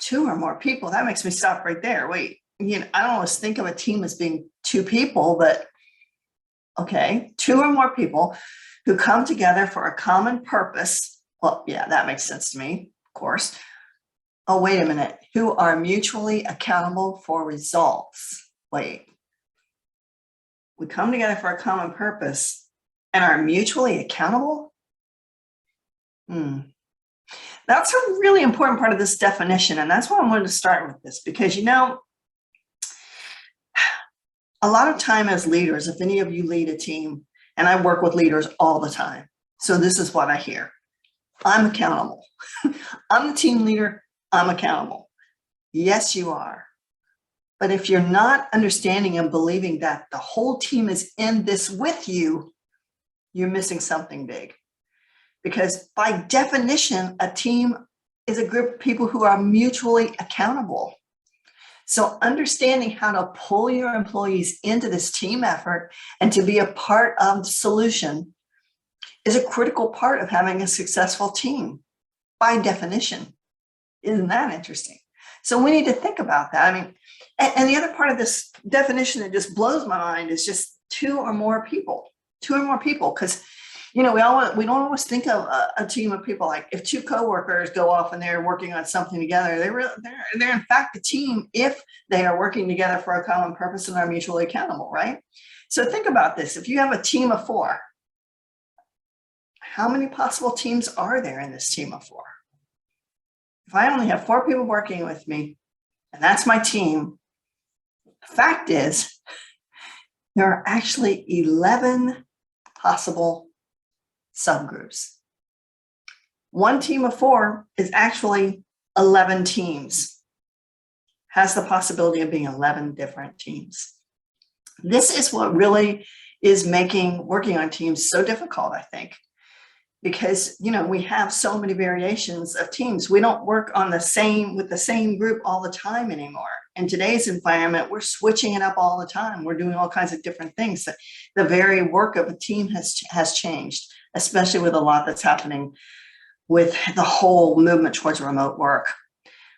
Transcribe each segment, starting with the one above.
2 or more people, that makes me stop right there. Wait, I don't always think of a team as being 2 people, but okay, 2 or more people who come together for a common purpose. Well, yeah, that makes sense to me, of course. Oh, wait a minute. Who are mutually accountable for results. Wait. We come together for a common purpose and are mutually accountable? That's a really important part of this definition. And that's why I wanted to start with this, because, a lot of time as leaders, if any of you lead a team, and I work with leaders all the time, so this is what I hear. I'm accountable. I'm the team leader. I'm accountable. Yes, you are. But if you're not understanding and believing that the whole team is in this with you, you're missing something big. Because by definition, a team is a group of people who are mutually accountable. So understanding how to pull your employees into this team effort and to be a part of the solution is a critical part of having a successful team by definition. Isn't that interesting? So we need to think about that. I mean, and the other part of this definition that just blows my mind is just 2 or more people, because we don't always think of a team of people like if 2 coworkers go off and they're working on something together, they're in fact a team if they are working together for a common purpose and are mutually accountable, right? So think about this. If you have a team of 4, how many possible teams are there in this team of 4? If I only have 4 people working with me, and that's my team, the fact is there are actually 11 possible subgroups. One team of 4 is actually 11 teams, has the possibility of being 11 different teams. This is what really is making working on teams so difficult, I think, because, we have so many variations of teams. We don't work with the same group all the time anymore. In today's environment, we're switching it up all the time. We're doing all kinds of different things. The very work of a team has changed, especially with a lot that's happening with the whole movement towards remote work.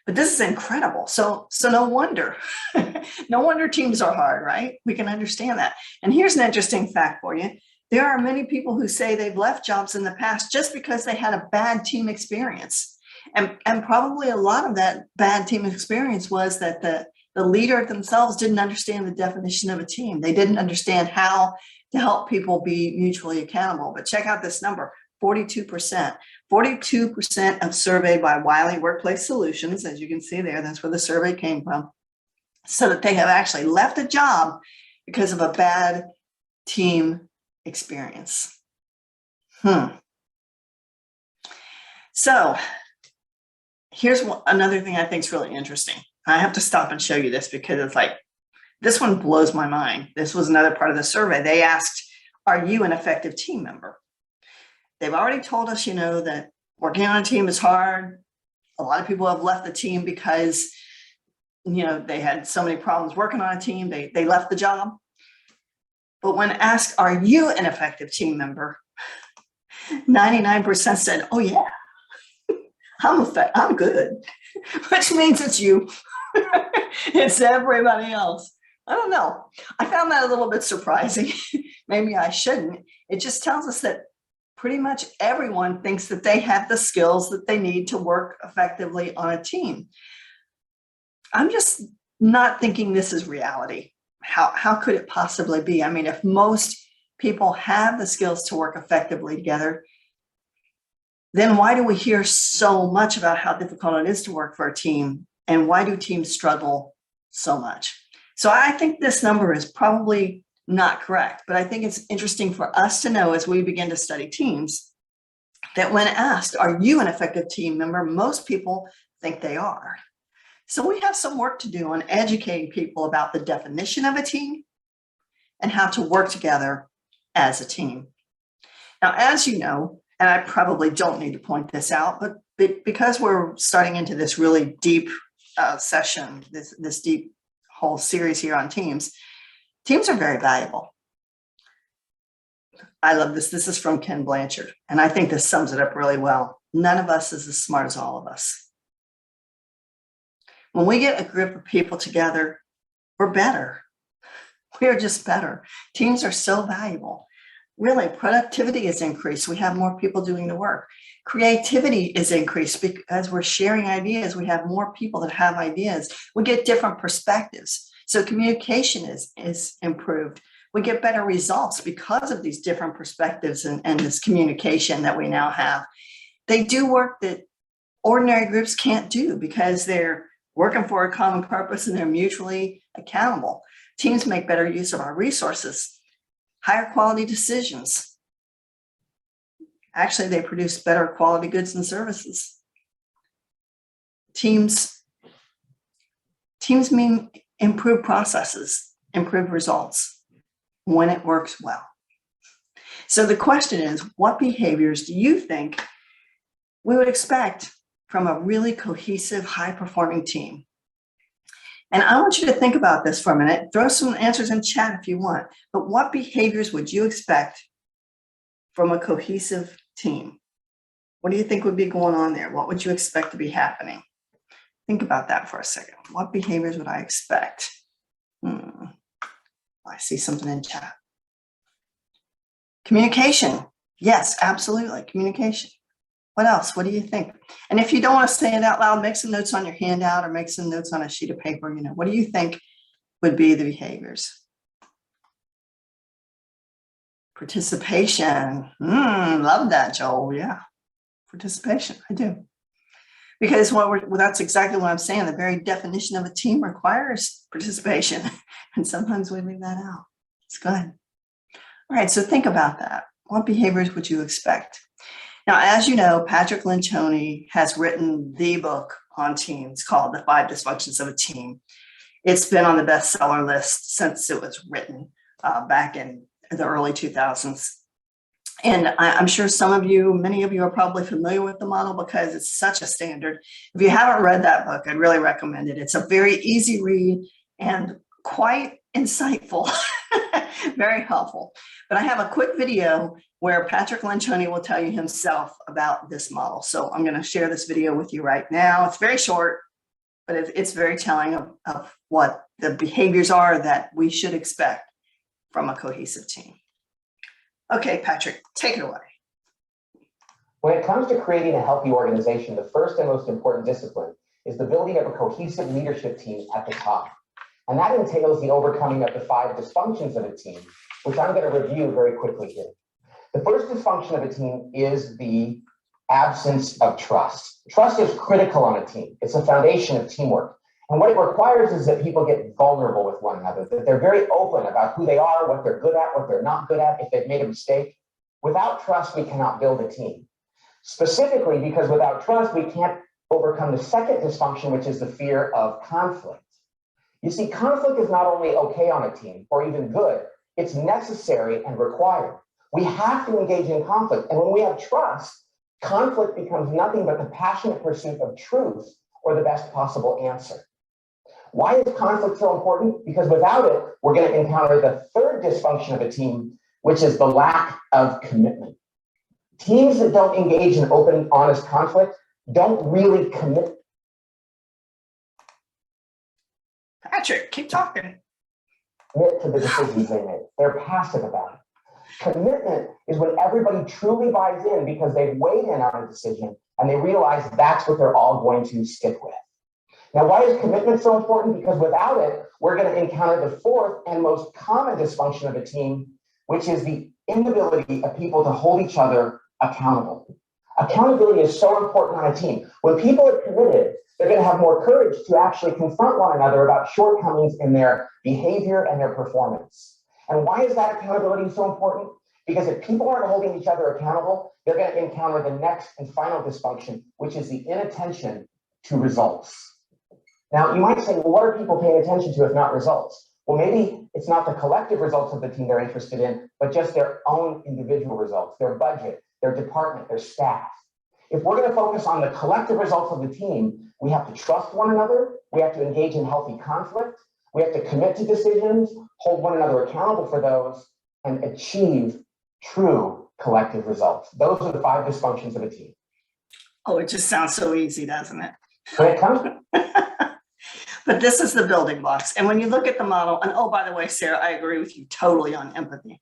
But this is incredible. So no wonder, teams are hard, right? We can understand that. And here's an interesting fact for you. There are many people who say they've left jobs in the past just because they had a bad team experience. And probably a lot of that bad team experience was that the leader themselves didn't understand the definition of a team. They didn't understand how to help people be mutually accountable. But check out this number, 42%. 42% of surveyed by Wiley Workplace Solutions, as you can see there, that's where the survey came from, so that they have actually left a job because of a bad team experience. So here's another thing I think is really interesting. I have to stop and show you this because it's like, this one blows my mind. This was another part of the survey. They asked, are you an effective team member? They've already told us, that working on a team is hard. A lot of people have left the team because, they had so many problems working on a team, they left the job. But when asked, are you an effective team member? 99% said, oh yeah, I'm good, which means it's you. It's everybody else. I don't know. I found that a little bit surprising. Maybe I shouldn't. It just tells us that pretty much everyone thinks that they have the skills that they need to work effectively on a team. I'm just not thinking this is reality. How could it possibly be? I mean, if most people have the skills to work effectively together, then why do we hear so much about how difficult it is to work for a team? And why do teams struggle so much? So I think this number is probably not correct, but I think it's interesting for us to know as we begin to study teams that when asked, are you an effective team member? Most people think they are. So we have some work to do on educating people about the definition of a team and how to work together as a team. Now, as you know, and I probably don't need to point this out, but because we're starting into this really deep session, this deep whole series here on teams, teams are very valuable. I love this. This is from Ken Blanchard, and I think this sums it up really well. None of us is as smart as all of us. When we get a group of people together, we're better. We are just better. Teams are so valuable. Really, productivity is increased. We have more people doing the work. Creativity is increased because we're sharing ideas. We have more people that have ideas. We get different perspectives. So communication is improved. We get better results because of these different perspectives and this communication that we now have. They do work that ordinary groups can't do because they're working for a common purpose and they're mutually accountable. Teams make better use of our resources, higher quality decisions. Actually, they produce better quality goods and services. Teams mean improved processes, improved results when it works well. So the question is, what behaviors do you think we would expect from a really cohesive, high-performing team? And I want you to think about this for a minute. Throw some answers in chat if you want. But what behaviors would you expect from a cohesive team? What do you think would be going on there? What would you expect to be happening? Think about that for a second. What behaviors would I expect? I see something in chat. Communication. Yes, absolutely. Communication. What else? What do you think? And if you don't want to say it out loud, make some notes on your handout or make some notes on a sheet of paper. What do you think would be the behaviors? Participation. Love that, Joel. Yeah. Participation. I do. Because that's exactly what I'm saying. The very definition of a team requires participation. And sometimes we leave that out. It's good. All right. So think about that. What behaviors would you expect? Now, as you know, Patrick Lencioni has written the book on teams called The 5 Dysfunctions of a Team. It's been on the bestseller list since it was written back in the early 2000s. And I'm sure many of you are probably familiar with the model because it's such a standard. If you haven't read that book, I'd really recommend it. It's a very easy read and quite insightful, very helpful. But I have a quick video where Patrick Lencioni will tell you himself about this model. So I'm going to share this video with you right now. It's very short, but it's very telling of what the behaviors are that we should expect from a cohesive team. Okay, Patrick, take it away. When it comes to creating a healthy organization, the first and most important discipline is the building of a cohesive leadership team at the top. And that entails the overcoming of the 5 dysfunctions of a team, which I'm going to review very quickly here. The first dysfunction of a team is the absence of trust. Trust is critical on a team. It's a foundation of teamwork. And what it requires is that people get vulnerable with one another, that they're very open about who they are, what they're good at, what they're not good at, if they've made a mistake. Without trust, we cannot build a team. Specifically, because without trust, we can't overcome the second dysfunction, which is the fear of conflict. You see, conflict is not only okay on a team, or even good, it's necessary and required. We have to engage in conflict. And when we have trust, conflict becomes nothing but the passionate pursuit of truth or the best possible answer. Why is conflict so important? Because without it, we're going to encounter the third dysfunction of a team, which is the lack of commitment. Teams that don't engage in open, honest conflict don't really commit. Patrick, keep talking. Commit to the decisions they make. They're passive about it. Commitment is when everybody truly buys in because they've weighed in on a decision and they realize that's what they're all going to stick with. Now, why is commitment so important? Because without it, we're going to encounter the fourth and most common dysfunction of a team, which is the inability of people to hold each other accountable. Accountability is so important on a team. When people are committed, they're going to have more courage to actually confront one another about shortcomings in their behavior and their performance. And why is that accountability so important? Because if people aren't holding each other accountable, they're going to encounter the next and final dysfunction, which is the inattention to results. Now, you might say, well, what are people paying attention to if not results? Well, maybe it's not the collective results of the team they're interested in, but just their own individual results, their budget, their department, their staff. If we're going to focus on the collective results of the team, we have to trust one another, we have to engage in healthy conflict, we have to commit to decisions, hold one another accountable for those, and achieve true collective results. Those are the 5 dysfunctions of a team. Oh, it just sounds so easy, doesn't it? When it comes But this is the building blocks. And when you look at the model, and oh, by the way, Sarah, I agree with you totally on empathy.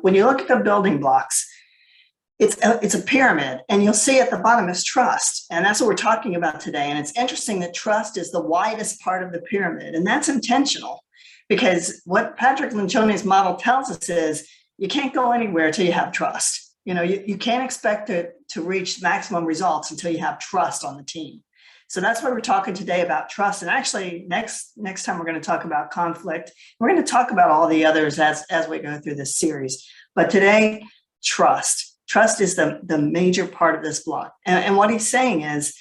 When you look at the building blocks, it's a pyramid, and you'll see at the bottom is trust. And that's what we're talking about today. And it's interesting that trust is the widest part of the pyramid, and that's intentional, because what Patrick Lencioni's model tells us is you can't go anywhere till you have trust. You can't expect to reach maximum results until you have trust on the team. So that's why we're talking today about trust. And actually, next time we're going to talk about conflict. We're going to talk about all the others as we go through this series. But today, trust. Trust is the major part of this block. And what he's saying is,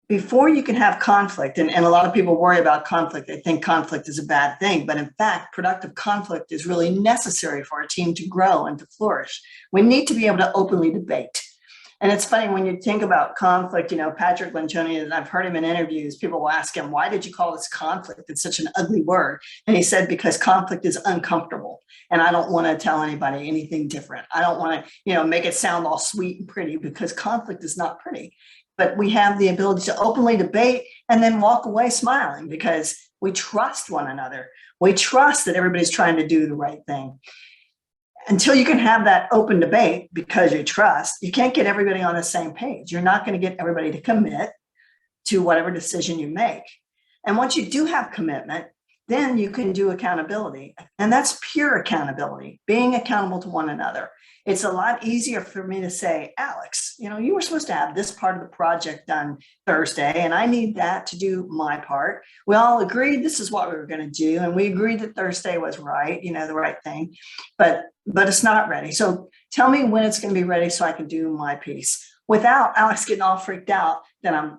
before you can have conflict, and a lot of people worry about conflict, they think conflict is a bad thing, but in fact, productive conflict is really necessary for a team to grow and to flourish. We need to be able to openly debate. And it's funny when you think about conflict, Patrick Lencioni, and I've heard him in interviews, people will ask him, why did you call this conflict? It's such an ugly word. And he said, because conflict is uncomfortable. And I don't want to tell anybody anything different. I don't want to, make it sound all sweet and pretty, because conflict is not pretty. But we have the ability to openly debate and then walk away smiling, because we trust one another. We trust that everybody's trying to do the right thing. Until you can have that open debate, because you trust, you can't get everybody on the same page. You're not going to get everybody to commit to whatever decision you make. And once you do have commitment, then you can do accountability. And that's pure accountability, being accountable to one another. It's a lot easier for me to say, Alex, you were supposed to have this part of the project done Thursday, and I need that to do my part. We all agreed this is what we were going to do, and we agreed that Thursday was right, the right thing, but it's not ready. So tell me when it's going to be ready so I can do my piece, without Alex getting all freaked out that I'm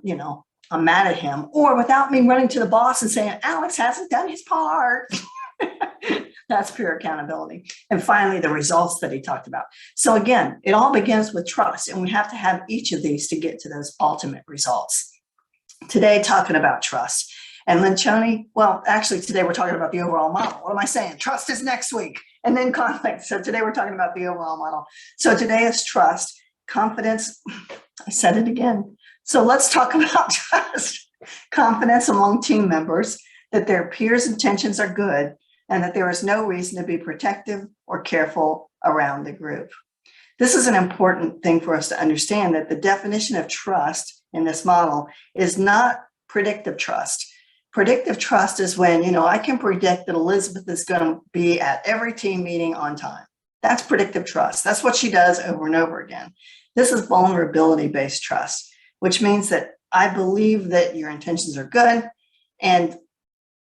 mad at him, or without me running to the boss and saying, Alex hasn't done his part. That's pure accountability. And finally, the results that he talked about. So again, it all begins with trust, and we have to have each of these to get to those ultimate results. Today, talking about trust. And Lencioni, well, actually, today we're talking about the overall model. What am I saying? Trust is next week, and then conflict. So today we're talking about the overall model. So today is trust, confidence. I said it again. So let's talk about trust, confidence among team members, that their peers' intentions are good, and that there is no reason to be protective or careful around the group. This is an important thing for us to understand, that the definition of trust in this model is not predictive trust. Predictive trust is when, I can predict that Elizabeth is going to be at every team meeting on time. That's predictive trust. That's what she does over and over again. This is vulnerability-based trust, which means that I believe that your intentions are good, and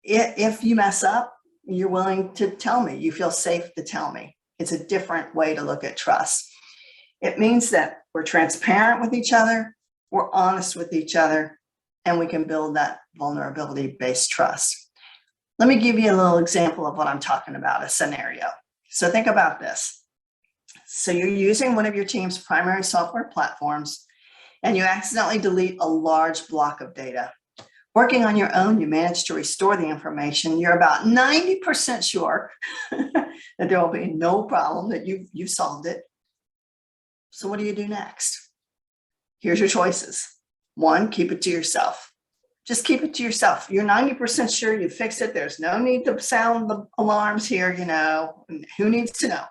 if you mess up, you're willing to tell me. You feel safe to tell me. It's a different way to look at trust. It means that we're transparent with each other, we're honest with each other, and we can build that vulnerability-based trust. Let me give you a little example of what I'm talking about, a scenario. So think about this. So you're using one of your team's primary software platforms, and you accidentally delete a large block of data. Working on your own, you manage to restore the information. You're about 90% sure that there will be no problem, that you've solved it. So what do you do next? Here's your choices. 1, keep it to yourself. Just keep it to yourself. You're 90% sure you fixed it. There's no need to sound the alarms here, who needs to know?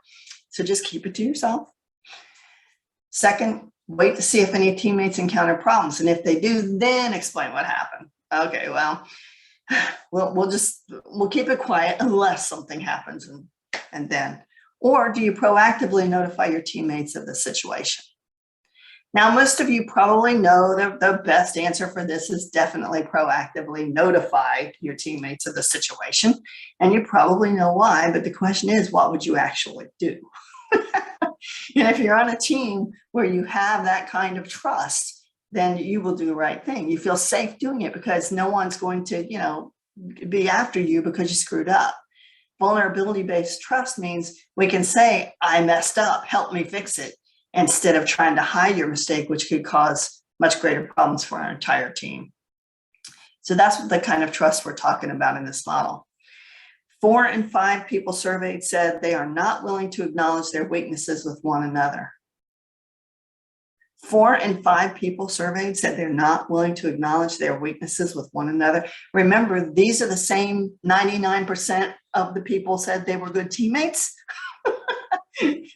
So just keep it to yourself. 2nd, wait to see if any teammates encounter problems. And if they do, then explain what happened. Okay, well, we'll keep it quiet unless something happens, and then. Or do you proactively notify your teammates of the situation? Now, most of you probably know that the best answer for this is definitely proactively notify your teammates of the situation. And you probably know why, but the question is, what would you actually do? And if you're on a team where you have that kind of trust, then you will do the right thing. You feel safe doing it because no one's going to, be after you because you screwed up. Vulnerability-based trust means we can say, I messed up, help me fix it, instead of trying to hide your mistake, which could cause much greater problems for our entire team. So that's the kind of trust we're talking about in this model. 4 in 5 people surveyed said they are not willing to acknowledge their weaknesses with one another. 4 and 5 people surveyed said they're not willing to acknowledge their weaknesses with one another. Remember, these are the same 99% of the people said they were good teammates.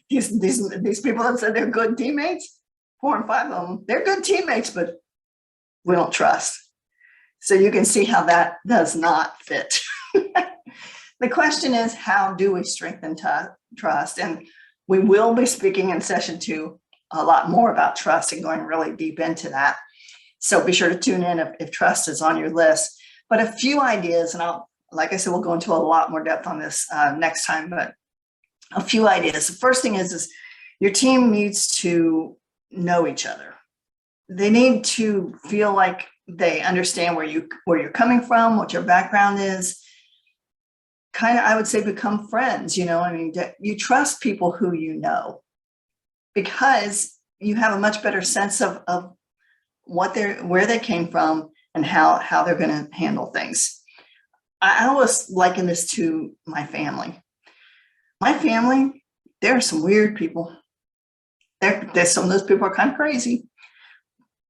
these people that said they're good teammates, 4 and 5 of them, they're good teammates, but we don't trust. So you can see how that does not fit. The question is, how do we strengthen trust? And we will be speaking in session 2 a lot more about trust and going really deep into that. So be sure to tune in if trust is on your list. But a few ideas, and like I said, we'll go into a lot more depth on this next time, but a few ideas. The first thing is your team needs to know each other. They need to feel like they understand where you're coming from, what your background is. Kind of, I would say, become friends. I mean, you trust people who you know, because you have a much better sense of where they came from and how they're going to handle things. I always liken this to my family. My family, there are some weird people. There's some of those people are kind of crazy,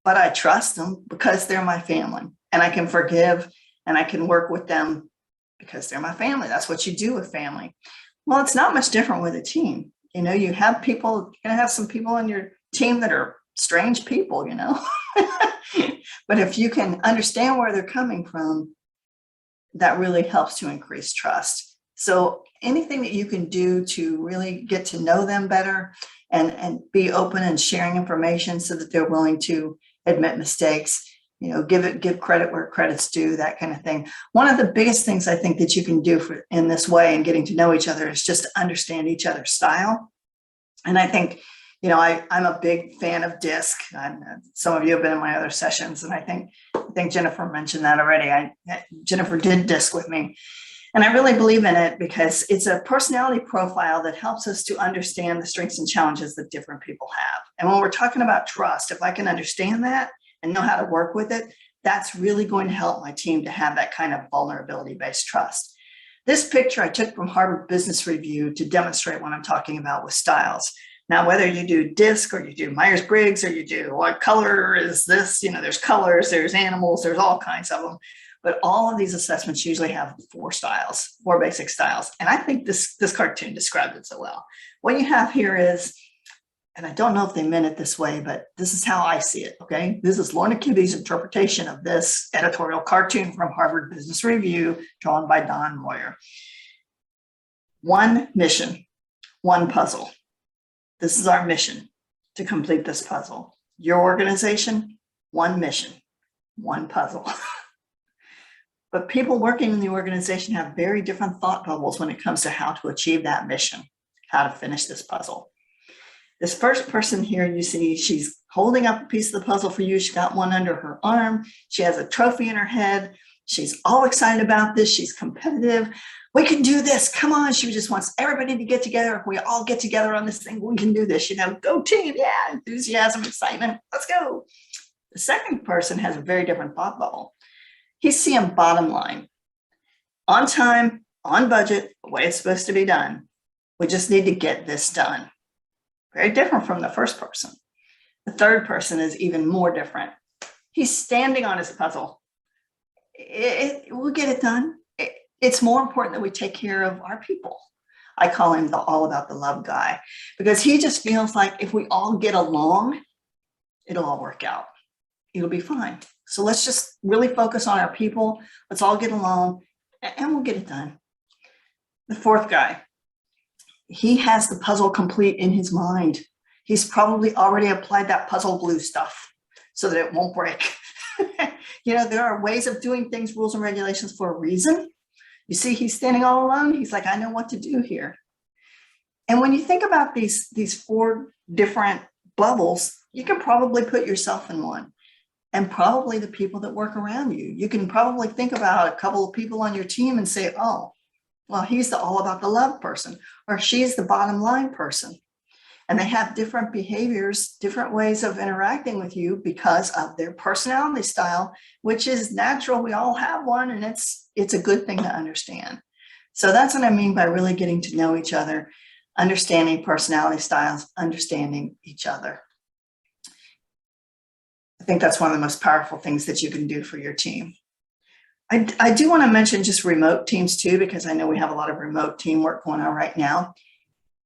but I trust them because they're my family, and I can forgive and I can work with them because they're my family. That's what you do with family. Well, it's not much different with a team. You have people, you're going to have some people on your team that are strange people, but if you can understand where they're coming from, that really helps to increase trust. So anything that you can do to really get to know them better and be open and sharing information so that they're willing to admit mistakes, give credit where credit's due, that kind of thing. One of the biggest things I think that you can do in this way and getting to know each other is just to understand each other's style. And I think, I'm a big fan of DISC. Some of you have been in my other sessions, and I think Jennifer mentioned that already. Jennifer did DISC with me. And I really believe in it because it's a personality profile that helps us to understand the strengths and challenges that different people have. And when we're talking about trust, if I can understand that and know how to work with it, that's really going to help my team to have that kind of vulnerability-based trust. This picture I took from Harvard Business Review to demonstrate what I'm talking about with styles. Now, whether you do DISC or you do Myers-Briggs or you do what color is this, there's colors, there's animals, there's all kinds of them. But all of these assessments usually have 4 basic styles. And I think this cartoon described it so well. What you have here is, and I don't know if they meant it this way, but this is how I see it, okay? This is Lorna Kibbey's interpretation of this editorial cartoon from Harvard Business Review, drawn by Don Moyer. One mission, one puzzle. This is our mission, to complete this puzzle. Your organization, one mission, one puzzle. But people working in the organization have very different thought bubbles when it comes to how to achieve that mission, how to finish this puzzle. This first person here, you see, she's holding up a piece of the puzzle for you. She got one under her arm. She has a trophy in her head. She's all excited about this. She's competitive. We can do this. Come on. She just wants everybody to get together. If we all get together on this thing, we can do this. Go team. Yeah, enthusiasm, excitement. Let's go. The second person has a very different thought bubble. He's seeing bottom line. On time, on budget, the way it's supposed to be done. We just need to get this done. Very different from the first person. The third person is even more different. He's standing on his puzzle. We'll get it done. It's more important that we take care of our people. I call him the all about the love guy, because he just feels like if we all get along, it'll all work out. It'll be fine. So let's just really focus on our people. Let's all get along and we'll get it done. The fourth guy, he has the puzzle complete in his mind. He's probably already applied that puzzle glue stuff so that it won't break. There are ways of doing things, rules and regulations for a reason. You see, he's standing all alone. He's like, I know what to do here. And when you think about these 4 different bubbles, you can probably put yourself in one, and probably the people that work around you. You can probably think about a couple of people on your team and say, oh, well, he's the all about the love person, or she's the bottom line person. And they have different behaviors, different ways of interacting with you because of their personality style, which is natural. We all have one, and it's a good thing to understand. So that's what I mean by really getting to know each other, understanding personality styles, understanding each other. I think that's one of the most powerful things that you can do for your team. I do want to mention just remote teams too, because I know we have a lot of remote teamwork going on right now.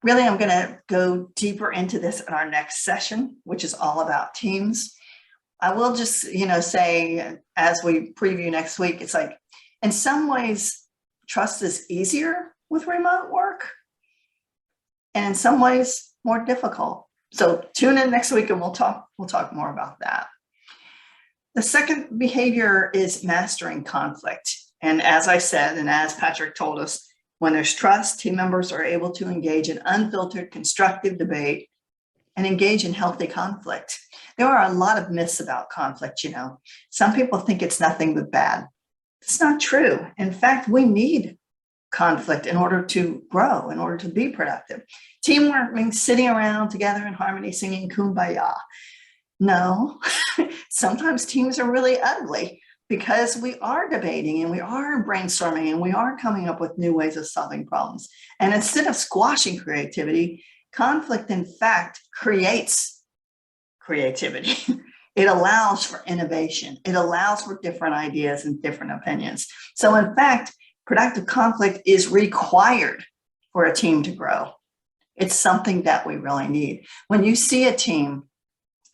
Really, I'm going to go deeper into this in our next session, which is all about teams. I will just, say, as we preview next week, it's like, in some ways, trust is easier with remote work, and in some ways, more difficult. So tune in next week and we'll talk more about that. The second behavior is mastering conflict. And as I said, and as Patrick told us, when there's trust, team members are able to engage in unfiltered, constructive debate and engage in healthy conflict. There are a lot of myths about conflict, Some people think it's nothing but bad. It's not true. In fact, we need conflict in order to grow, in order to be productive. Teamwork means sitting around together in harmony, singing Kumbaya. No, sometimes teams are really ugly because we are debating and we are brainstorming and we are coming up with new ways of solving problems. And instead of squashing creativity, conflict, in fact, creates creativity. It allows for innovation. It allows for different ideas and different opinions. So in fact, productive conflict is required for a team to grow. It's something that we really need. When you see a team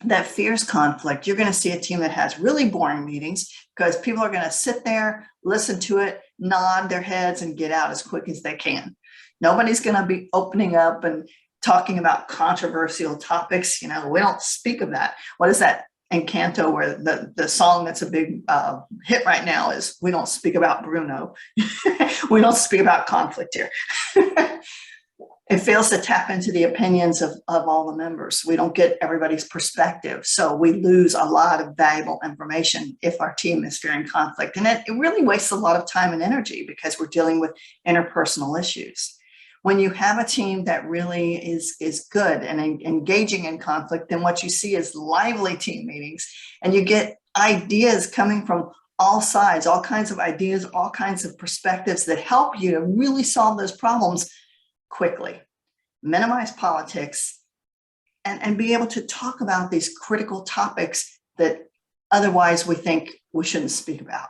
that fears conflict, you're going to see a team that has really boring meetings because people are going to sit there, listen to it, nod their heads, and get out as quick as they can. Nobody's going to be opening up and talking about controversial topics. We don't speak of that. What is that Encanto where the song that's a big hit right now is "We don't speak about Bruno." We don't speak about conflict here. It fails to tap into the opinions of all the members. We don't get everybody's perspective. So we lose a lot of valuable information if our team is fearing conflict. And it really wastes a lot of time and energy because we're dealing with interpersonal issues. When you have a team that really is good and engaging in conflict, then what you see is lively team meetings, and you get ideas coming from all sides, all kinds of ideas, all kinds of perspectives that help you to really solve those problems quickly, minimize politics, and be able to talk about these critical topics that otherwise we think we shouldn't speak about.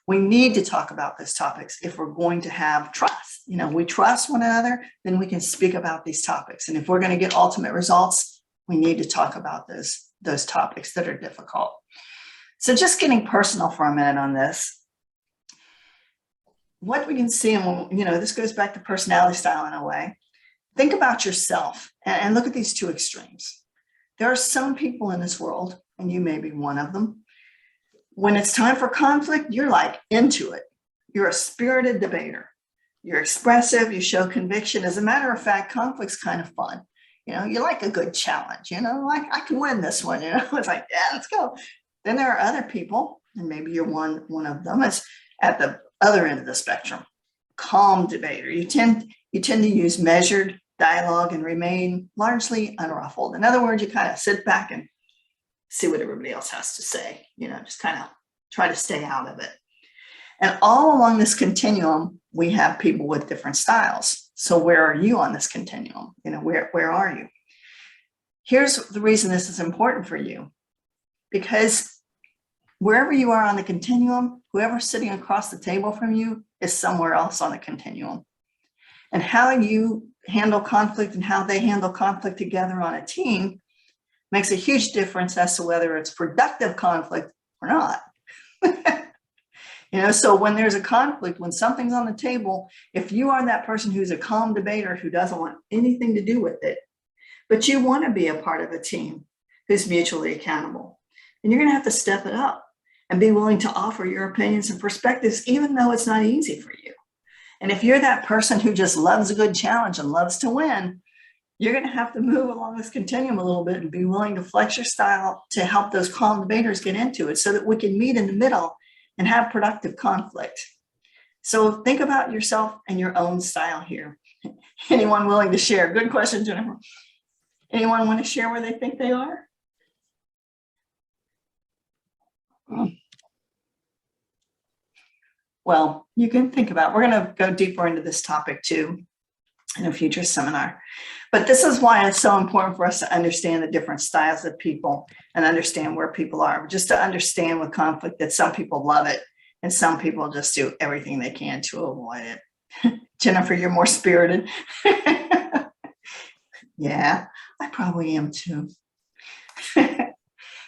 We need to talk about these topics if we're going to have trust. We trust one another, then we can speak about these topics. And if we're going to get ultimate results, we need to talk about those topics that are difficult. So just getting personal for a minute on this, what we can see, and this goes back to personality style in a way. Think about yourself and look at these two extremes. There are some people in this world, and you may be one of them. When it's time for conflict, you're like into it. You're a spirited debater. You're expressive. You show conviction. As a matter of fact, conflict's kind of fun. You like a good challenge. Like I can win this one. It's like, yeah, let's go. Then there are other people, and maybe you're one of them. It's at the other end of the spectrum. Calm debater. You tend to use measured dialogue and remain largely unruffled. In other words, you kind of sit back and see what everybody else has to say, just kind of try to stay out of it. And all along this continuum, we have people with different styles. So where are you on this continuum? Where are you? Here's the reason this is important for you. Because wherever you are on the continuum, whoever's sitting across the table from you is somewhere else on the continuum. And how you handle conflict and how they handle conflict together on a team makes a huge difference as to whether it's productive conflict or not. So when there's a conflict, when something's on the table, if you are that person who's a calm debater who doesn't want anything to do with it, but you want to be a part of a team who's mutually accountable, then you're going to have to step it up and be willing to offer your opinions and perspectives, even though it's not easy for you. And if you're that person who just loves a good challenge and loves to win, you're going to have to move along this continuum a little bit and be willing to flex your style to help those calm debaters get into it so that we can meet in the middle and have productive conflict. So think about yourself and your own style here. Anyone willing to share? Good question, Jennifer. Anyone want to share where they think they are? Well, you can think about it. We're going to go deeper into this topic too in a future seminar. But this is why it's so important for us to understand the different styles of people and understand where people are, just to understand with conflict that some people love it and some people just do everything they can to avoid it. Jennifer, you're more spirited. Yeah, I probably am too.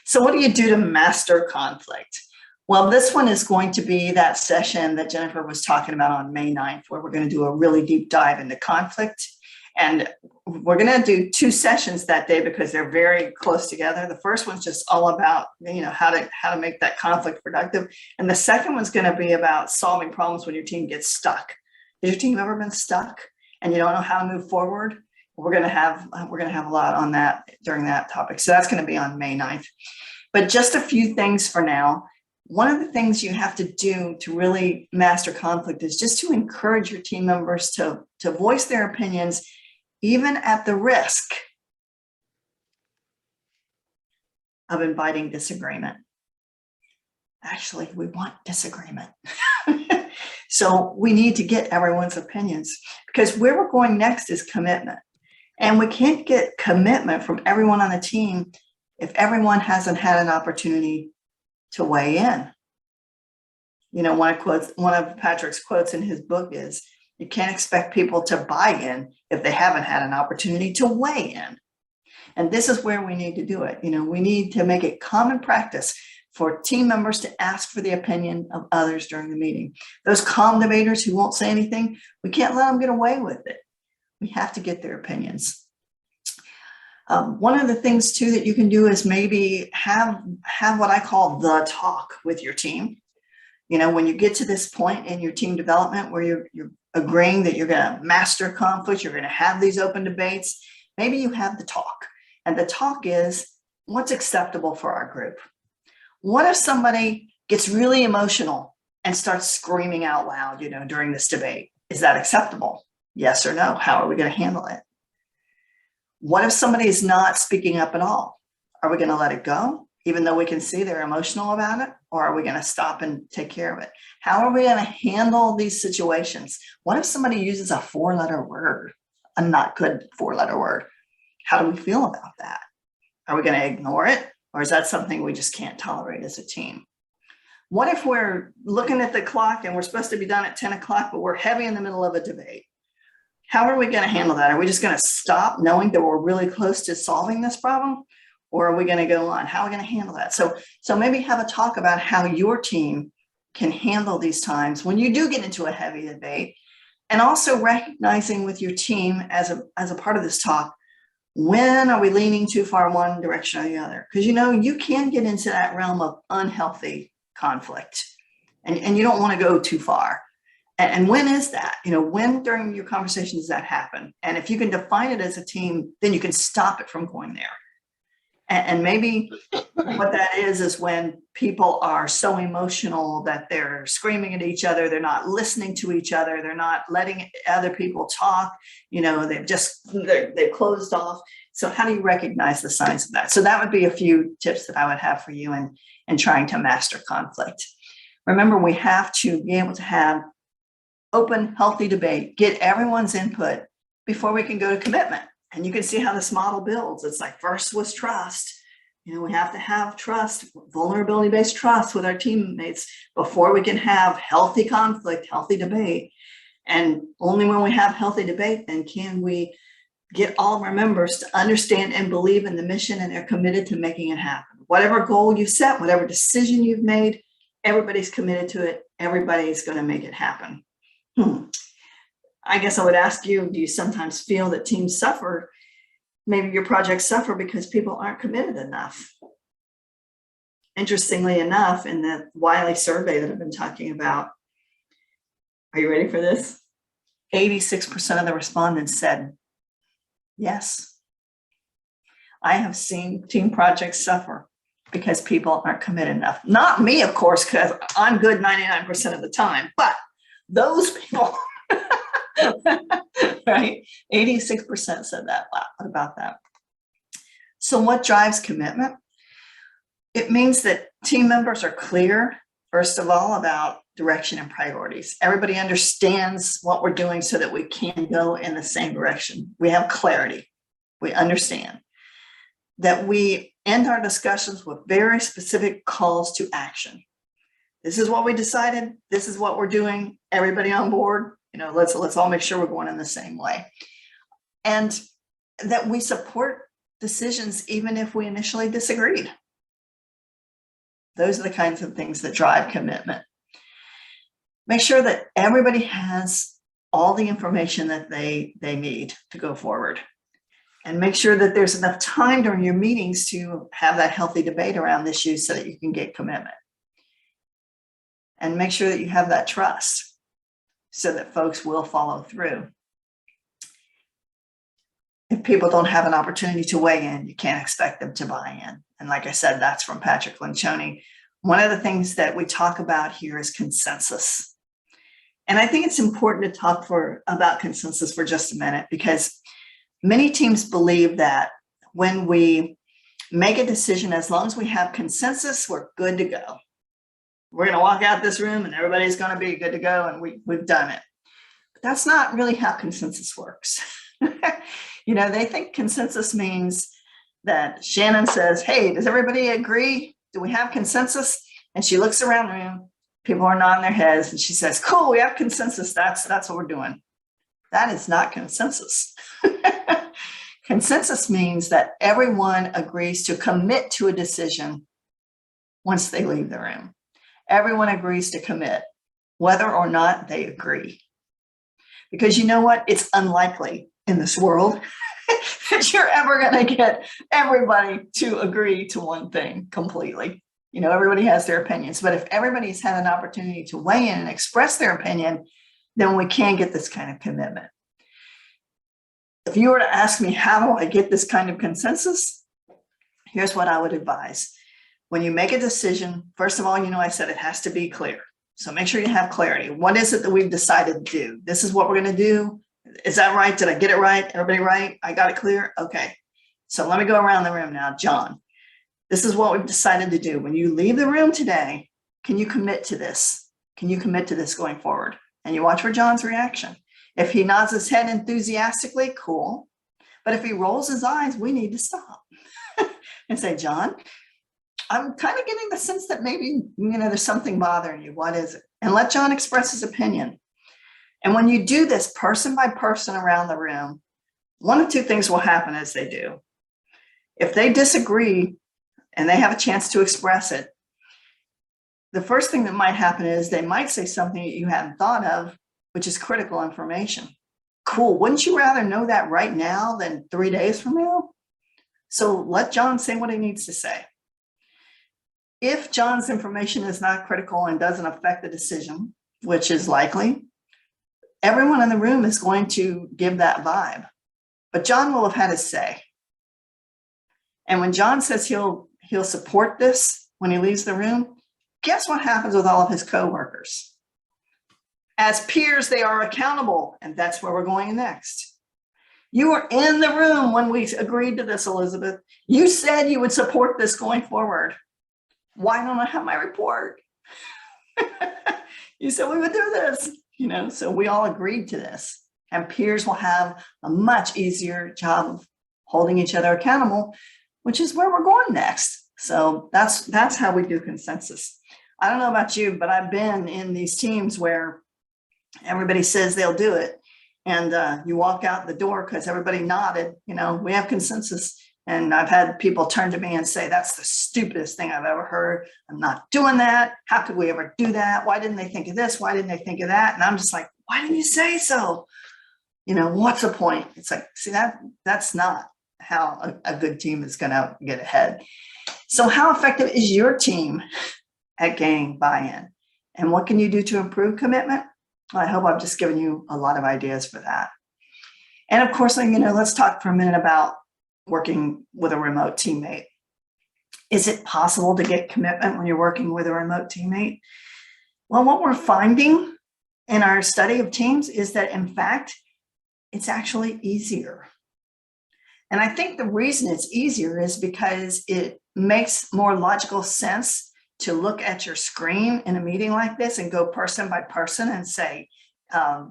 So what do you do to master conflict? Well, this one is going to be that session that Jennifer was talking about on May 9th, where we're going to do a really deep dive into conflict. And we're going to do 2 sessions that day because they're very close together. The first one's just all about, how to make that conflict productive. And the second one's going to be about solving problems when your team gets stuck. Has your team ever been stuck and you don't know how to move forward? We're going to have a lot on that during that topic. So that's going to be on May 9th. But just a few things for now. One of the things you have to do to really master conflict is just to encourage your team members to voice their opinions, even at the risk of inviting disagreement. Actually, we want disagreement. So we need to get everyone's opinions, because where we're going next is commitment. And we can't get commitment from everyone on the team if everyone hasn't had an opportunity to weigh in. One of Patrick's quotes in his book is, you can't expect people to buy in if they haven't had an opportunity to weigh in. And this is where we need to do it. We need to make it common practice for team members to ask for the opinion of others during the meeting. Those calm debaters who won't say anything, we can't let them get away with it. We have to get their opinions. One of the things too that you can do is maybe have what I call the talk with your team. When you get to this point in your team development where you're agreeing that you're going to master conflict, you're going to have these open debates, maybe you have the talk. And the talk is, what's acceptable for our group? What if somebody gets really emotional and starts screaming out loud, during this debate? Is that acceptable? Yes or no? How are we going to handle it? What if somebody is not speaking up at all? Are we going to let it go, even though we can see they're emotional about it? Or are we going to stop and take care of it? How are we going to handle these situations? What if somebody uses a 4-letter word, a not good 4-letter word? How do we feel about that? Are we going to ignore it? Or is that something we just can't tolerate as a team? What if we're looking at the clock and we're supposed to be done at 10 o'clock, but we're heavy in the middle of a debate? How are we going to handle that? Are we just going to stop knowing that we're really close to solving this problem? Or are we going to go on? How are we going to handle that? So maybe have a talk about how your team can handle these times when you do get into a heavy debate, and also recognizing with your team as a part of this talk, when are we leaning too far one direction or the other? Because you can get into that realm of unhealthy conflict, and you don't want to go too far. And when is that? When during your conversation does that happen? And if you can define it as a team, then you can stop it from going there. And maybe what that is when people are so emotional that they're screaming at each other, they're not listening to each other, they're not letting other people talk, they've closed off. So how do you recognize the signs of that? So that would be a few tips that I would have for you in trying to master conflict. Remember, we have to be able to have open, healthy debate, get everyone's input before we can go to commitment. And you can see how this model builds. It's like, first was trust. We have to have trust, vulnerability-based trust with our teammates before we can have healthy conflict, healthy debate. And only when we have healthy debate, then can we get all of our members to understand and believe in the mission, and they're committed to making it happen. Whatever goal you set, whatever decision you've made, everybody's committed to it. Everybody's going to make it happen. I guess I would ask you, do you sometimes feel that teams suffer? Maybe your projects suffer because people aren't committed enough. Interestingly enough, in the Wiley survey that I've been talking about, are you ready for this? 86% of the respondents said, yes. I have seen team projects suffer because people aren't committed enough. Not me, of course, because I'm good 99% of the time, but those people, right? 86% said that. Wow, what about that? So what drives commitment? It means that team members are clear, first of all, about direction and priorities. Everybody understands what we're doing so that we can go in the same direction. We have clarity. we understand that we end our discussions with very specific calls to action. This is what we decided. This is what we're doing. Everybody on board, let's all make sure we're going in the same way. And that we support decisions even if we initially disagreed. Those are the kinds of things that drive commitment. Make sure that everybody has all the information that they need to go forward. And make sure that there's enough time during your meetings to have that healthy debate around issues so that you can get commitment. And make sure that you have that trust so that folks will follow through. If people don't have an opportunity to weigh in, you can't expect them to buy in. And like I said, that's from Patrick Lencioni. One of the things that we talk about here is consensus. And I think it's important to talk about consensus for just a minute, because many teams believe that when we make a decision, as long as we have consensus, we're good to go. We're going to walk out this room and everybody's going to be good to go, and we've done it. But that's not really how consensus works. They think consensus means that Shannon says, hey, does everybody agree? Do we have consensus? And she looks around the room, people are nodding their heads, and she says, cool, we have consensus. That's what we're doing. That is not consensus. Consensus means that everyone agrees to commit to a decision once they leave the room. Everyone agrees to commit, whether or not they agree. Because you know what? It's unlikely in this world that you're ever going to get everybody to agree to one thing completely. Everybody has their opinions, but if everybody's had an opportunity to weigh in and express their opinion, then we can get this kind of commitment. If you were to ask me, how do I get this kind of consensus? Here's what I would advise. When you make a decision, first of all, I said it has to be clear. So make sure you have clarity. What is it that we've decided to do? This is what we're going to do. Is that right? Did I get it right? Everybody right? I got it clear? Okay. So let me go around the room now. John, this is what we've decided to do. When you leave the room today, can you commit to this? Can you commit to this going forward? And you watch for John's reaction. If he nods his head enthusiastically, cool. But if he rolls his eyes, we need to stop and say, John, I'm kind of getting the sense that maybe, there's something bothering you. What is it? And let John express his opinion. And when you do this person by person around the room, one of two things will happen as they do. If they disagree and they have a chance to express it, the first thing that might happen is they might say something that you hadn't thought of, which is critical information. Cool. Wouldn't you rather know that right now than 3 days from now? So let John say what he needs to say. If John's information is not critical and doesn't affect the decision, which is likely, everyone in the room is going to give that vibe. But John will have had his say. And when John says he'll support this when he leaves the room, guess what happens with all of his coworkers? As peers, they are accountable, and that's where we're going next. You were in the room when we agreed to this, Elizabeth. You said you would support this going forward. Why don't I have my report? You said we would do this, so we all agreed to this. And peers will have a much easier job of holding each other accountable, which is where we're going next. So that's how we do consensus. I don't know about you, but I've been in these teams where everybody says they'll do it. And you walk out the door because everybody nodded, we have consensus. And I've had people turn to me and say, that's the stupidest thing I've ever heard. I'm not doing that. How could we ever do that? Why didn't they think of this? Why didn't they think of that? And I'm just like, why didn't you say so? What's the point? It's like, see, that's not how a good team is going to get ahead. So how effective is your team at gaining buy-in? And what can you do to improve commitment? Well, I hope I've just given you a lot of ideas for that. And of course, let's talk for a minute about working with a remote teammate. Is it possible to get commitment when you're working with a remote teammate? Well, what we're finding in our study of teams is that, in fact, it's actually easier. And I think the reason it's easier is because it makes more logical sense to look at your screen in a meeting like this and go person by person and say,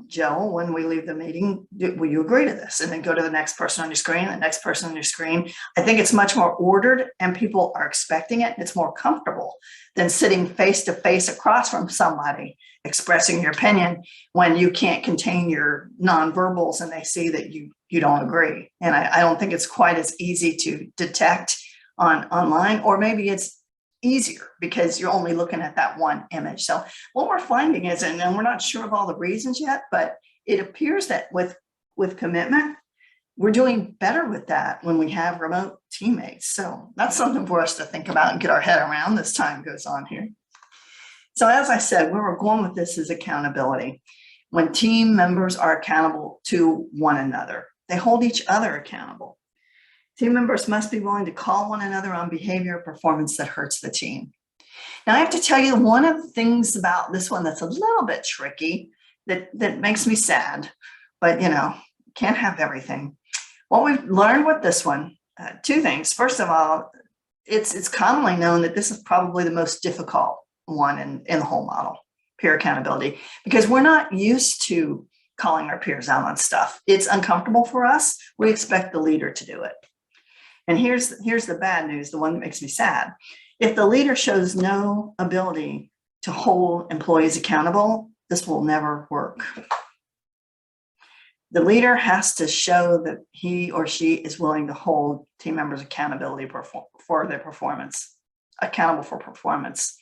Joe, when we leave the meeting, will you agree to this? And then go to the next person on your screen, the next person on your screen. I think it's much more ordered and people are expecting it. It's more comfortable than sitting face to face across from somebody expressing your opinion when you can't contain your nonverbals and they see that you don't agree. And I don't think it's quite as easy to detect online, or maybe it's easier because you're only looking at that one image. So what we're finding is, and we're not sure of all the reasons yet, but it appears that with commitment, we're doing better with that when we have remote teammates. So that's something for us to think about and get our head around as time goes on here. So as I said, where we're going with this is accountability. When team members are accountable to one another, they hold each other accountable. Team members must be willing to call one another on behavior or performance that hurts the team. Now, I have to tell you, one of the things about this one that's a little bit tricky, that makes me sad, but can't have everything. What we've learned with this one, two things. First of all, it's commonly known that this is probably the most difficult one in the whole model, peer accountability, because we're not used to calling our peers out on stuff. It's uncomfortable for us. We expect the leader to do it. And here's the bad news, the one that makes me sad. If the leader shows no ability to hold employees accountable, this will never work. The leader has to show that he or she is willing to hold team members accountability for their performance, accountable for performance.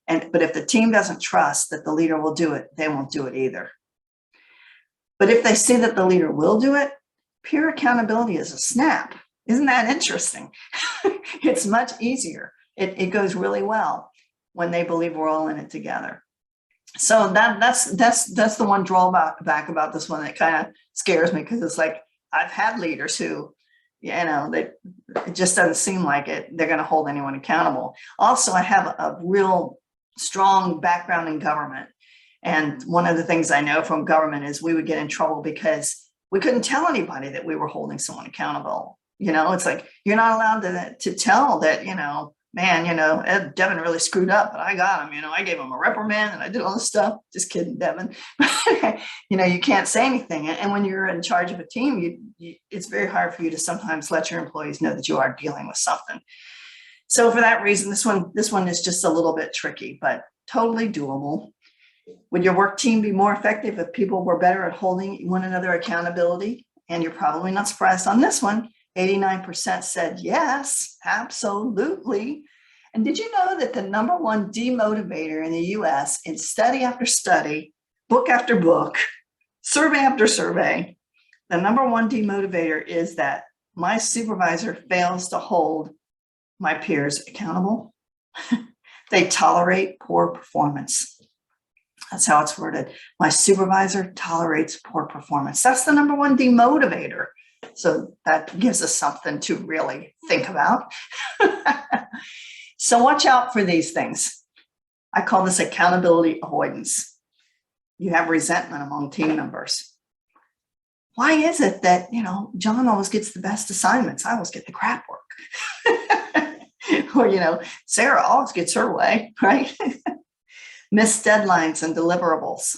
But if the team doesn't trust that the leader will do it, they won't do it either. But if they see that the leader will do it, peer accountability is a snap. Isn't that interesting? It's much easier. It goes really well when they believe we're all in it together. So that's the one drawback about this one that kind of scares me, because it's like I've had leaders who, it just doesn't seem like it. They're going to hold anyone accountable. Also, I have a real strong background in government. And one of the things I know from government is we would get in trouble because we couldn't tell anybody that we were holding someone accountable. It's like, you're not allowed to tell that, man, Devin really screwed up, but I got him, I gave him a reprimand and I did all this stuff. Just kidding, Devin. You can't say anything. And when you're in charge of a team, it's very hard for you to sometimes let your employees know that you are dealing with something. So for that reason, this one is just a little bit tricky, but totally doable. Would your work team be more effective if people were better at holding one another accountability? And you're probably not surprised on this one. 89% said yes, absolutely. And did you know that the number one demotivator in the US, in study after study, book after book, survey after survey, the number one demotivator is that my supervisor fails to hold my peers accountable? They tolerate poor performance. That's how it's worded. My supervisor tolerates poor performance. That's the number one demotivator. So that gives us something to really think about. So watch out for these things. I call this accountability avoidance. You have resentment among team members. Why is it that, John always gets the best assignments? I always get the crap work. Or, Sarah always gets her way, right? Missed deadlines and deliverables.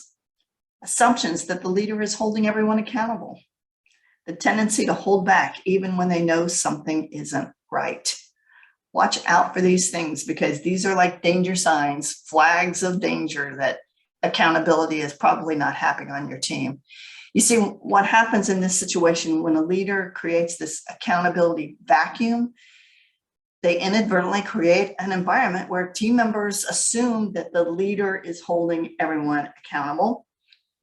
Assumptions that the leader is holding everyone accountable. The tendency to hold back even when they know something isn't right. Watch out for these things, because these are like danger signs, flags of danger that accountability is probably not happening on your team. You see, what happens in this situation when a leader creates this accountability vacuum, they inadvertently create an environment where team members assume that the leader is holding everyone accountable.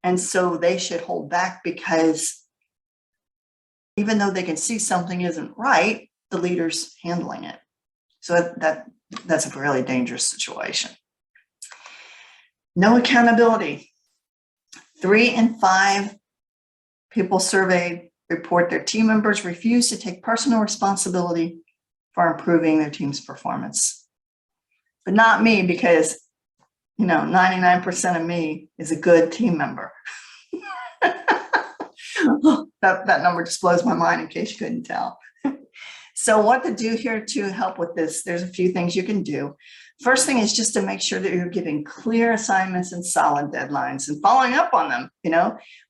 And so they should hold back, because even though they can see something isn't right, the leader's handling it. So that's a really dangerous situation. No accountability. 3 in 5 people surveyed report their team members refuse to take personal responsibility for improving their team's performance. But not me, because 99% of me is a good team member. That number just blows my mind, in case you couldn't tell. So what to do here to help with this? There's a few things you can do. First thing is just to make sure that you're giving clear assignments and solid deadlines and following up on them,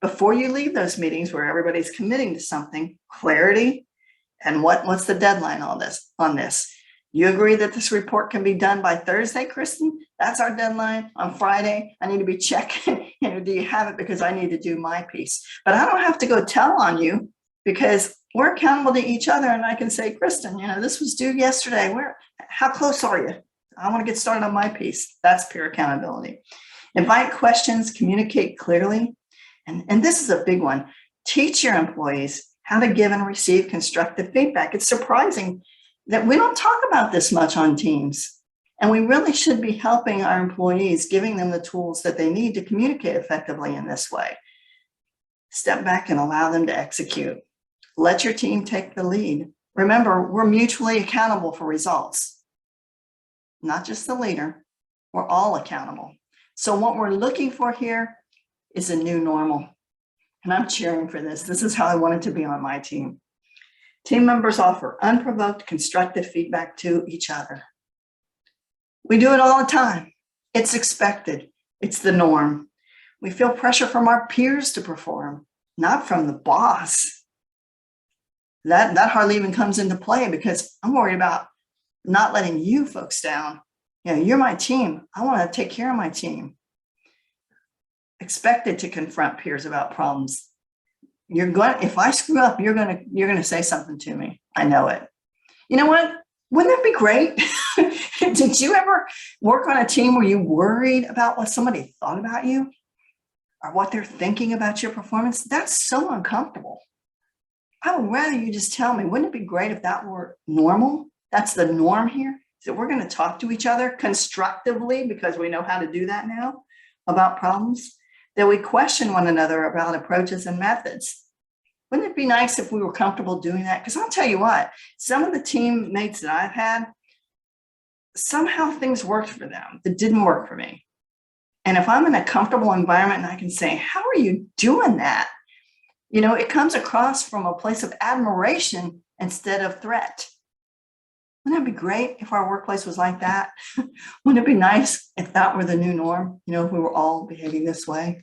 before you leave those meetings where everybody's committing to something, clarity, and what's the deadline on this. You agree that this report can be done by Thursday, Kristen? That's our deadline. On Friday, I need to be checking, do you have it? Because I need to do my piece. But I don't have to go tell on you because we're accountable to each other. And I can say, Kristen, this was due yesterday. How close are you? I want to get started on my piece. That's peer accountability. Invite questions, communicate clearly. And this is a big one. Teach your employees how to give and receive constructive feedback. It's surprising that we don't talk about this much on teams. And we really should be helping our employees, giving them the tools that they need to communicate effectively in this way. Step back and allow them to execute. Let your team take the lead. Remember, we're mutually accountable for results. Not just the leader, we're all accountable. So what we're looking for here is a new normal. And I'm cheering for this. This is how I want it to be on my team. Team members offer unprovoked, constructive feedback to each other. We do it all the time. It's expected. It's the norm. We feel pressure from our peers to perform, not from the boss. That hardly even comes into play because I'm worried about not letting you folks down. You're my team. I want to take care of my team. Expected to confront peers about problems. If I screw up, you're going to say something to me. I know it. You know what? Wouldn't that be great? Did you ever work on a team where you worried about what somebody thought about you or what they're thinking about your performance? That's so uncomfortable. I would rather you just tell me, wouldn't it be great if that were normal? That's the norm here. So we're going to talk to each other constructively because we know how to do that now about problems, that we question one another about approaches and methods. Wouldn't it be nice if we were comfortable doing that? Because I'll tell you what, some of the teammates that I've had, somehow things worked for them that didn't work for me. And if I'm in a comfortable environment and I can say, how are you doing that? It comes across from a place of admiration instead of threat. Wouldn't it be great if our workplace was like that? Wouldn't it be nice if that were the new norm? If we were all behaving this way?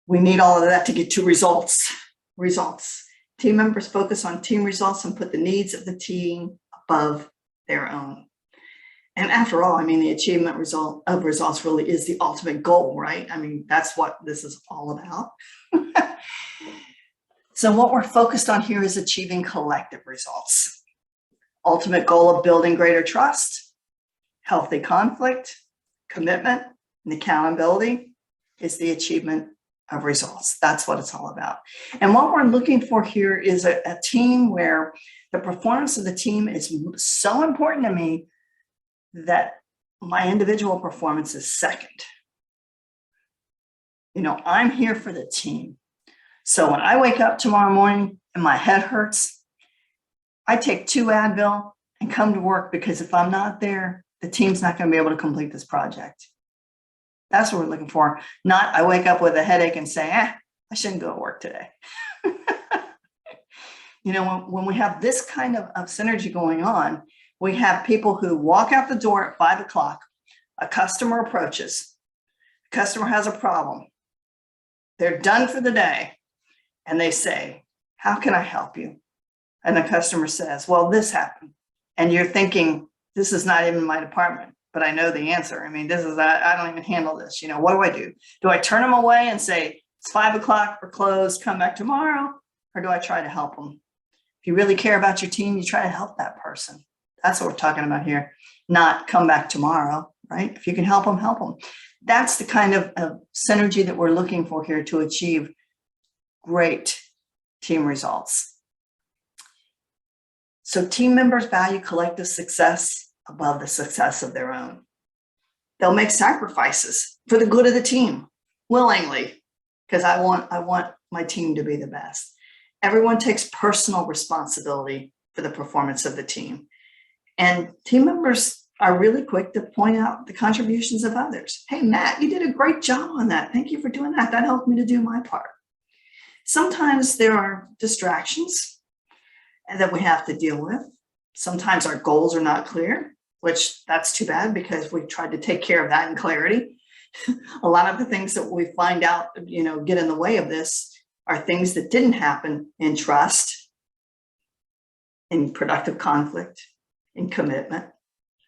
We need all of that to get to results. Team members focus on team results and put the needs of the team above their own. And after all, the achievement of results really is the ultimate goal, right? That's what this is all about. So what we're focused on here is achieving collective results. Ultimate goal of building greater trust, healthy conflict, commitment, and accountability is the achievement of results. That's what it's all about. And what we're looking for here is a team where the performance of the team is so important to me that my individual performance is second. I'm here for the team. So when I wake up tomorrow morning and my head hurts, I take 2 Advil and come to work because if I'm not there, the team's not going to be able to complete this project. That's what we're looking for. Not I wake up with a headache and say, I shouldn't go to work today. When we have this kind of synergy going on, we have people who walk out the door at 5 o'clock, a customer approaches, the customer has a problem. They're done for the day. And they say, how can I help you? And the customer says, well, this happened. And you're thinking, this is not even my department, but I know the answer. I don't even handle this. What do I do? Do I turn them away and say, it's 5 o'clock, we're closed, come back tomorrow? Or do I try to help them? If you really care about your team, you try to help that person. That's what we're talking about here. Not come back tomorrow, right? If you can help them, help them. That's the kind of synergy that we're looking for here to achieve great team results. So team members value collective success above the success of their own. They'll make sacrifices for the good of the team willingly because I want my team to be the best. Everyone takes personal responsibility for the performance of the team. And team members are really quick to point out the contributions of others. Hey, Matt, you did a great job on that. Thank you for doing that. That helped me to do my part. Sometimes there are distractions that we have to deal with. Sometimes our goals are not clear. which that's too bad because we tried to take care of that in clarity. A lot of the things that we find out, get in the way of this are things that didn't happen in trust, in productive conflict, in commitment,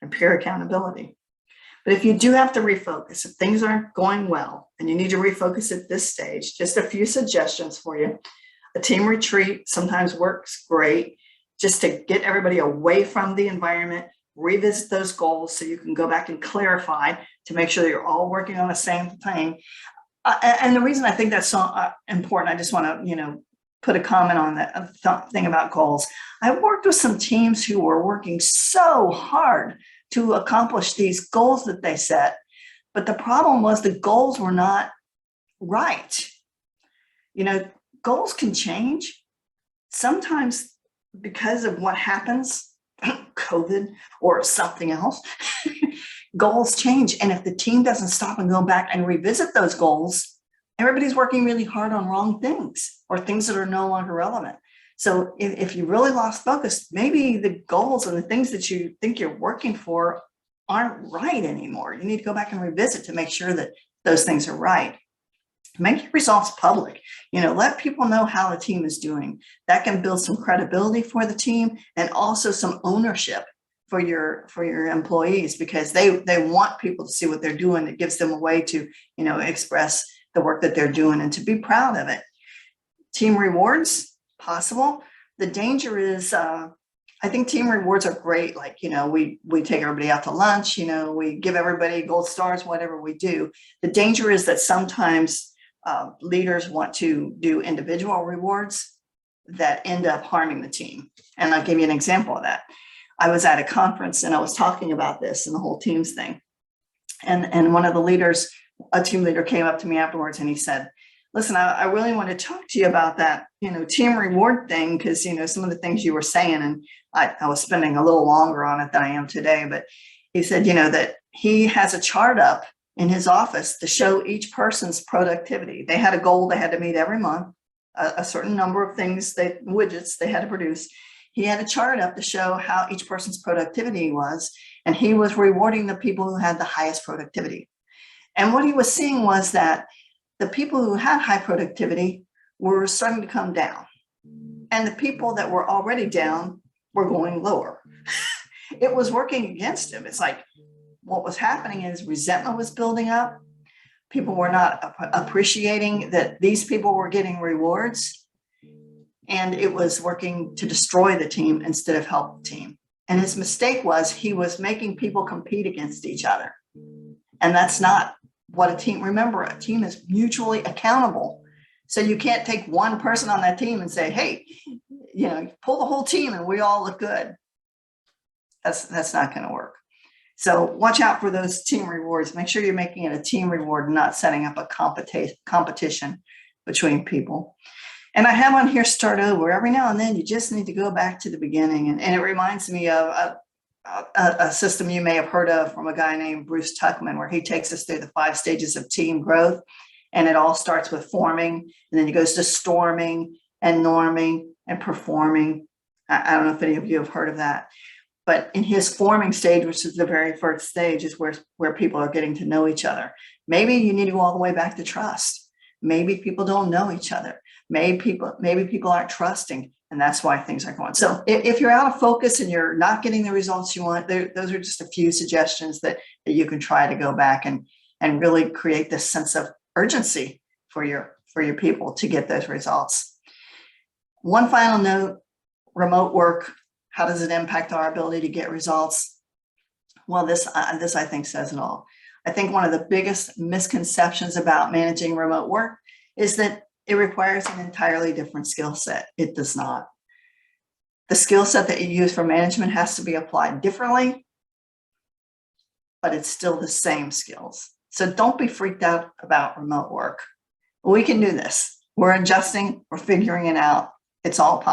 and pure accountability. But if you do have to refocus, if things aren't going well and you need to refocus at this stage, just a few suggestions for you. A team retreat sometimes works great just to get everybody away from the environment, revisit those goals so you can go back and clarify to make sure that you're all working on the same thing. And the reason I think that's so important, I just want to, put a comment on that thing about goals. I worked with some teams who were working so hard to accomplish these goals that they set, but the problem was the goals were not right. Goals can change sometimes because of what happens, COVID or something else. Goals change, and if the team doesn't stop and go back and revisit those goals, everybody's working really hard on wrong things or things that are no longer relevant. So if you really lost focus, maybe the goals and the things that you think you're working for aren't right anymore. You need to go back and revisit to make sure that those things are right. Make your results public. Let people know how the team is doing. That can build some credibility for the team and also some ownership for your employees, because they want people to see what they're doing. It gives them a way to, express the work that they're doing and to be proud of it. Team rewards, possible. The danger is, I think team rewards are great. Like, we take everybody out to lunch, we give everybody gold stars, whatever we do. The danger is that sometimes leaders want to do individual rewards that end up harming the team. And I'll give you an example of that. I was at a conference and I was talking about this and the whole teams thing. And one of the leaders, a team leader, came up to me afterwards and he said, listen, I really want to talk to you about that, team reward thing, because, some of the things you were saying, and I was spending a little longer on it than I am today, but he said, that he has a chart up in his office to show each person's productivity. They had a goal they had to meet every month, a certain number of things, widgets they had to produce. He had a chart up to show how each person's productivity was, and he was rewarding the people who had the highest productivity. And what he was seeing was that the people who had high productivity were starting to come down, and the people that were already down were going lower. It was working against him. It's like what was happening is resentment was building up. People were not appreciating that these people were getting rewards, and it was working to destroy the team instead of help the team. And his mistake was he was making people compete against each other. And that's not what a team, remember, a team is mutually accountable. So you can't take one person on that team and say, hey, pull the whole team and we all look good. That's not going to work. So watch out for those team rewards. Make sure you're making it a team reward, not setting up a competition between people. And I have on here start over. Every now and then you just need to go back to the beginning. And it reminds me of a system you may have heard of from a guy named Bruce Tuckman, where he takes us through the 5 stages of team growth. And it all starts with forming, and then he goes to storming and norming and performing. I don't know if any of you have heard of that. But in his forming stage, which is the very first stage, is where people are getting to know each other. Maybe you need to go all the way back to trust. Maybe people don't know each other. Maybe people aren't trusting, and that's why things aren't going. So if you're out of focus and you're not getting the results you want, those are just a few suggestions that you can try to go back and really create this sense of urgency for your people to get those results. One final note, remote work, how does it impact our ability to get results? Well, this I think says it all. I think one of the biggest misconceptions about managing remote work is that it requires an entirely different skill set. It does not. The skill set that you use for management has to be applied differently, but it's still the same skills. So don't be freaked out about remote work. We can do this. We're adjusting, we're figuring it out. It's all possible.